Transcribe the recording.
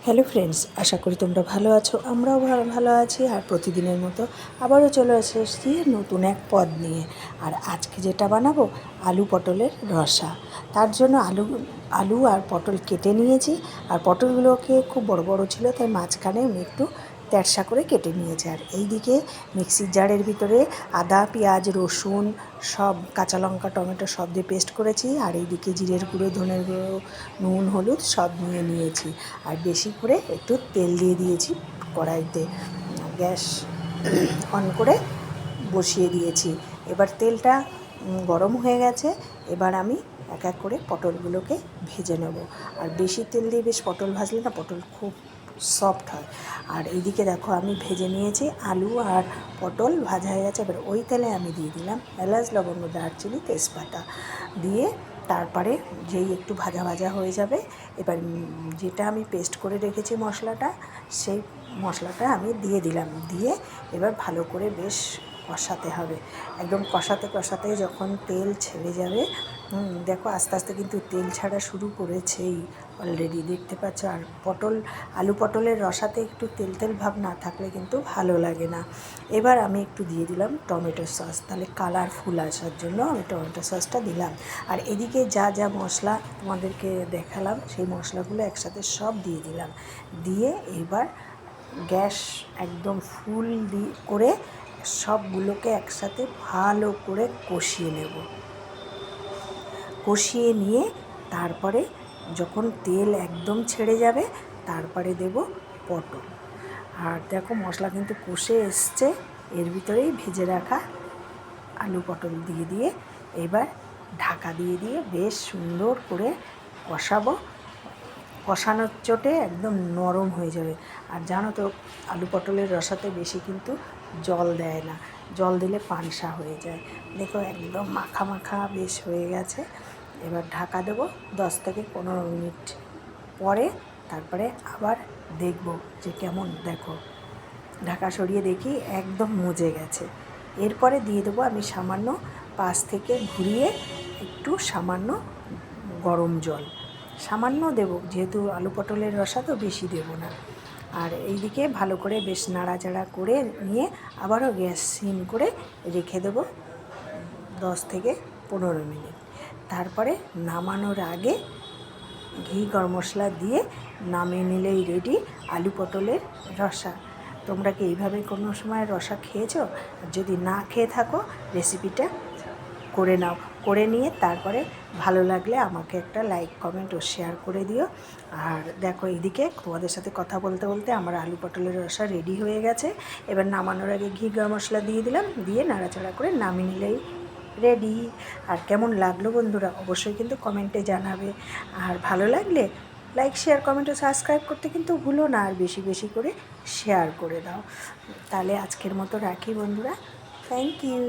Hello friends, আশা করি তোমরা ভালো আছো। আমরাও ভালো আছি। আর প্রতিদিনের মতো আবারও চলে এসেছি নতুন এক পদ নিয়ে। আর আজকে যেটা বানাবো আলু পটলের রসা। তার জন্য আলু আর পটল কেটে নিয়েছি। আর পটলগুলোকে খুব বড় বড় ছিল, তাই মাঝখানে আমি একটু তেড়সা করে কেটে নিয়েছি। আর এইদিকে মিক্সির জারের ভিতরে আদা, পেঁয়াজ, রসুন, সব কাঁচা লঙ্কা, টমেটো সব দিয়ে পেস্ট করেছি। আর এইদিকে জিরের গুঁড়ো, ধনের গুঁড়ো, নুন, হলুদ সব নিয়েছি। আর বেশি করে একটু তেল দিয়ে দিয়েছি কড়াইতে। গ্যাস অন করে বসিয়ে দিয়েছি। এবার তেলটা গরম হয়ে গেছে। এবার আমি এক এক করে পটলগুলোকে ভেজে নেব। আর বেশি তেল দিয়ে বেশ পটল ভাজলে না পটল খুব সফট হয়। আর এইদিকে দেখো আমি ভেজে নিয়েছি, আলু আর পটল ভাজা হয়ে গেছে। এবার ওই তেলে আমি দিয়ে দিলাম এলাচ, লবঙ্গ, দারচিনি, তেজপাতা দিয়ে তারপরে যেই একটু ভাজা ভাজা হয়ে যাবে, এবার যেটা আমি পেস্ট করে রেখেছি মশলাটা, সেই মশলাটা আমি দিয়ে দিলাম। দিয়ে এবার ভালো করে বেশ কষাতে হবে। একদম কষাতে কষাতে যখন তেল ছেড়ে যাবে, দেখো আস্তে আস্তে কিন্তু তেল ছাড়া শুরু করেছেই অলরেডি, দেখতে পাচ্ছ। আর আলু পটলের রসাতে একটু তেল তেল ভাব না থাকলে কিন্তু ভালো লাগে না। এবার আমি একটু দিয়ে দিলাম টমেটো সস, তাহলে কালারফুল আসার জন্য আমি টমেটো সসটা দিলাম। আর এদিকে যা যা মশলা তোমাদেরকে দেখালাম সেই মশলাগুলো একসাথে সব দিয়ে দিলাম। দিয়ে এবার গ্যাস একদম ফুল করে সবগুলোকে একসাথে ভালো করে কষিয়ে নেব। কষিয়ে নিয়ে তারপরে যখন তেল একদম ছেড়ে যাবে, তারপরে দেব পটল। আর দেখো মশলা কিন্তু কষে এসছে, এর ভিতরেই ভেজে রাখা আলু পটল দিয়ে এবার ঢাকা দিয়ে বেশ সুন্দর করে কষাবো। কষানোর চোটে একদম নরম হয়ে যাবে। আর জানো তো আলু পটলের রসাতে বেশি কিন্তু জল দেয় না, জল দিলে পানসা হয়ে যায়। দেখো একদম মাখা মাখা বেশ হয়ে গেছে। এবার ঢাকা দেবো 10 থেকে 15 মিনিট পরে। তারপরে আবার দেখব যে কেমন। দেখো ঢাকা সরিয়ে দেখি একদম মজে গেছে। এরপরে দিয়ে দেবো আমি সামান্য পাশ থেকে ঘুরিয়ে একটু সামান্য গরম জল সামান্য দেব, যেহেতু আলু পটলের রসা তো বেশি দেব না। আর এইদিকে ভালো করে বেশ নাড়াচাড়া করে নিয়ে আবারও গ্যাস সিম করে রেখে দেবো 10 থেকে 15 মিনিট। তারপরে নামানোর আগে ঘি, গরম মশলা দিয়ে নামিয়ে নিলেই রেডি আলু পটলের রসা। তোমরা কি এইভাবে কোনো সময় রসা খেয়েছো? যদি না খেয়ে থাকো রেসিপিটা করে নাও, করে নিয়ে তারপরে ভালো লাগলে আমাকে একটা লাইক, কমেন্ট ও শেয়ার করে দিও। আর দেখো এইদিকে তোমাদের সাথে কথা বলতে বলতে আমার আলু পটলের রসা রেডি হয়ে গেছে। এবার নামানোর আগে ঘি, গরম মশলা দিয়ে দিলাম, দিয়ে নাড়াচাড়া করে নামিয়ে নিলেই রেডি। আর কেমন লাগলো বন্ধুরা অবশ্যই কিন্তু কমেন্টে জানাবে। আর ভালো লাগলে লাইক, শেয়ার, কমেন্ট ও সাবস্ক্রাইব করতে কিন্তু ভুলো না। আর বেশি বেশি করে শেয়ার করে দাও। তাহলে আজকের মতো রাখি বন্ধুরা। Thank you.